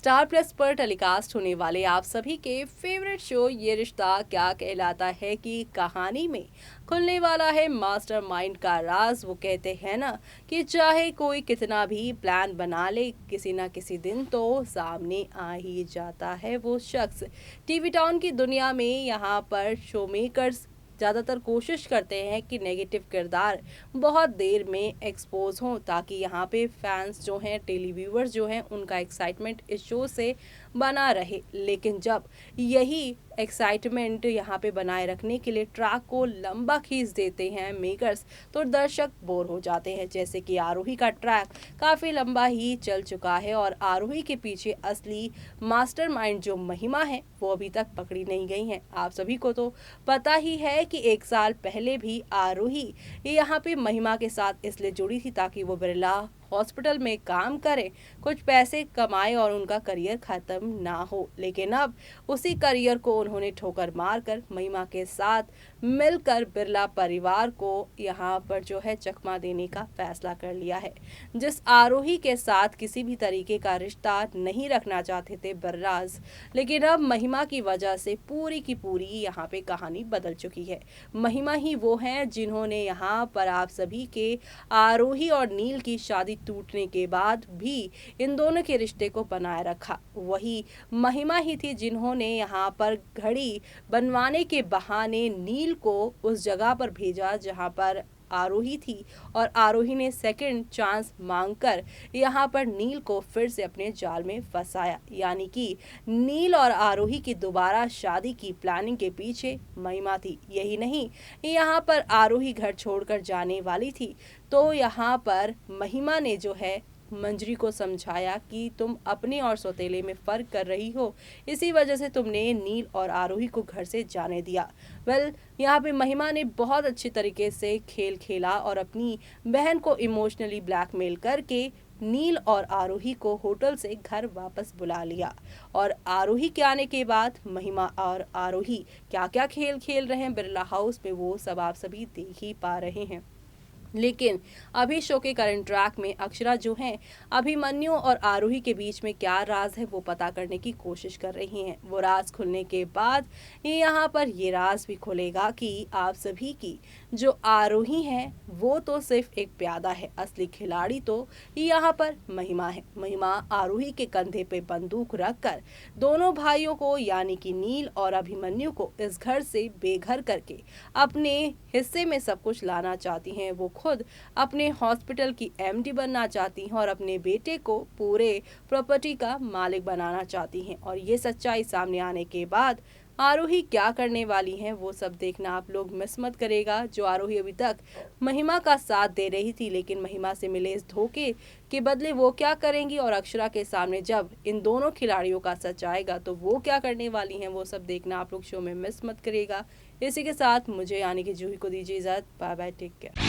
Star plus पर telecast होने वाले आप सभी के फेवरेट शो ये रिश्ता क्या कहलाता है की कहानी में खुलने वाला है मास्टरमाइंड का राज। वो कहते हैं ना कि चाहे कोई कितना भी प्लान बना ले, किसी ना किसी दिन तो सामने आ ही जाता है वो शख्स। टीवी टाउन की दुनिया में यहाँ पर शो मेकर्स ज़्यादातर कोशिश करते हैं कि नेगेटिव किरदार बहुत देर में एक्सपोज हों, ताकि यहाँ पे फैंस जो हैं, टेलीव्यूअर्स जो हैं, उनका एक्साइटमेंट इस शो से बना रहे। लेकिन जब यही एक्साइटमेंट यहाँ पे बनाए रखने के लिए ट्रैक को लंबा खींच देते हैं मेकर्स, तो दर्शक बोर हो जाते हैं। जैसे कि आरोही का ट्रैक काफ़ी लंबा ही चल चुका है और आरोही के पीछे असली मास्टरमाइंड जो महिमा है वो अभी तक पकड़ी नहीं गई हैं। आप सभी को तो पता ही है कि 1 साल पहले भी आरोही यहाँ पे महिमा के साथ इसलिए जुड़ी थी ताकि वो बिरला हॉस्पिटल में काम करें, कुछ पैसे कमाए और उनका करियर खत्म ना हो। लेकिन अब उसी करियर को उन्होंने ठोकर मारकर महिमा के साथ मिलकर बिरला परिवार को यहाँ पर जो है चकमा देने का फैसला कर लिया है। जिस आरोही के साथ किसी भी तरीके का रिश्ता नहीं रखना चाहते थे बिरलाज, लेकिन अब महिमा की वजह से पूरी की पूरी यहाँ पे कहानी बदल चुकी है। महिमा ही वो हैं जिन्होंने यहाँ पर आप सभी के आरोही और नील की शादी टूटने के बाद भी इन दोनों के रिश्ते को बनाए रखा। वही महिमा ही थी जिन्होंने यहाँ पर घड़ी बनवाने के बहाने नील को उस जगह पर भेजा जहाँ पर आरोही थी, और आरोही ने सेकंड चांस मांगकर यहाँ पर नील को फिर से अपने जाल में फंसाया। यानी कि नील और आरोही की दोबारा शादी की प्लानिंग के पीछे महिमा थी। यही नहीं, यहाँ पर आरोही घर छोड़कर जाने वाली थी, तो यहाँ पर महिमा ने जो है मंजरी को समझाया कि तुम अपने और सौतेले में फर्क कर रही हो, इसी वजह से तुमने नील और आरोही को घर से जाने दिया। यहाँ पे महिमा ने बहुत अच्छी तरीके से खेल खेला और अपनी बहन को इमोशनली ब्लैकमेल करके नील और आरोही को होटल से घर वापस बुला लिया। और आरोही के आने के बाद महिमा और आरोही क्या क्या खेल खेल रहे हैं बिरला हाउस में, वो सब आप सभी देख ही पा रहे हैं। लेकिन अभी शो के करंट ट्रैक में अक्षरा जो हैं, अभिमन्यु और आरोही के बीच में क्या राज है वो पता करने की कोशिश कर रही हैं। वो राज खुलने के बाद यहाँ पर ये राज भी खुलेगा कि आप सभी की जो आरोही है वो तो सिर्फ एक प्यादा है, असली खिलाड़ी तो यहाँ पर महिमा है। महिमा आरोही के कंधे पे बंदूक रखकर दोनों भाइयों को यानी कि नील और अभिमन्यु को इस घर से बेघर करके अपने हिस्से में सब कुछ लाना चाहती हैं। वो खुद अपने हॉस्पिटल की एमडी बनना चाहती हैं और अपने बेटे को पूरे प्रॉपर्टी का मालिक बनाना चाहती हैं। और ये सच्चाई सामने आने के बाद आरोही क्या करने वाली हैं वो सब देखना आप लोग मिस मत करेगा। जो आरोही अभी तक महिमा का साथ दे रही थी, लेकिन महिमा से मिले इस धोखे के बदले वो क्या करेंगी, और अक्षरा के सामने जब इन दोनों खिलाड़ियों का सच आएगा तो वो क्या करने वाली हैं, वो सब देखना आप लोग शो में मिस मत करेगा। इसी के साथ मुझे यानी कि जूही को दीजिए इजाजत। Bye bye, take care.